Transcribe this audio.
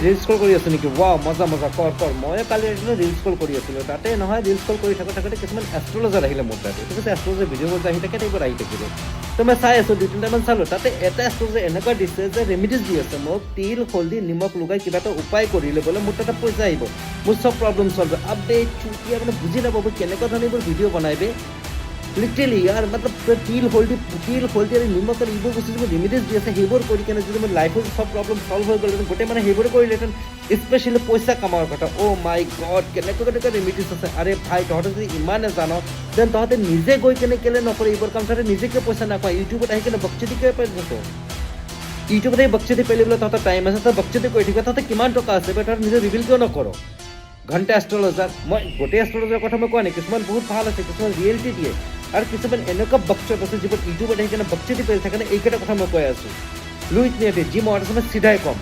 Reel scroll কৰি আছোঁ নেকি? ৱাও, মজা মজা, কৰ। মই কালি ৰিল স্ক্ৰল কৰি আছিলোঁ, তাতে নহয় ৰিল স্ক্ৰল কৰি থাকোঁতে কিছুমান এষ্ট্ৰলজাৰ আহিলে মোৰ তাতে। ঠিক আছে, এষ্ট্ৰলজাৰ ভিডিঅ'বোৰ আহি থাকে, এইবোৰ আহি থাকিব। তো মই চাই আছোঁ, 2-3টামান চালোঁ। তাতে এটা এষ্ট্ৰলজাৰ এনেকুৱা দিছে যে ৰেমিডিজ দি আছে মোক, তিল হলদি নিমখ লগাই কিবা এটা উপায় কৰিলে বোলে মোৰ তাতে পইচা আহিব, মোৰ চব প্ৰব্লেম চল্ভ। আপডেট চুটিয়া মানে বুজি নাপাব কেনেকুৱা ধৰণে এইবোৰ ভিডিঅ' বনাইবে। লিটাৰেলি ইয়াৰ মতলব তিল হলদি আৰু নিমখ আৰু এইবোৰ বস্তু যিবোৰ ৰেমিডিজ দি আছে সেইবোৰ কৰি কেনে যদি মোৰ লাইফৰ চব প্ৰব্লেম চল্ভ হৈ গ'লহেঁতেন, গোটেই মানে সেইবোৰ কৰিলেহেঁতেন। স্পেচিয়েলি পইচা কামাৰ কথা। অ' মাই গড, কেনেকুৱা ৰেমিডিজ আছে। আৰে ভাই, তহঁতে যদি ইমানে জান দেন তহঁতে নিজে গৈ কেনে কেলে নকৰে এইবোৰ কাম? তহঁতে নিজে কিয় পইচা নাপায়? ইউটিউবত আহি কেনে বকচিদি কিয় পাই থাকো? ইউটিউবত আহি বকচিদি পেলি বোলে তহঁতৰ টাইম আছে, তই বকচিদি কৰি থাকিবা। তহঁতে কিমান টকা আছে বা তহঁতে নিজে ৰিভিল কিয় নকৰ? ঘণ্টা এষ্ট্ৰলজাৰ, মই গোটেই এষ্ট্ৰলজাৰ কথা মই কোৱা নাই, কিছুমান বহুত ভাল আছে, কিছুমান ৰিয়েলিটি দিয়ে, আৰু কিছুমান এনেকুৱা বকচত আছে যিবোৰ ইউটিউবত আহি কেনে বকচিদি পেলি থাকে। এইকেইটা কথা মই কৈ আছোঁ। লুইট নিয়ে যি মই চিধাই কম।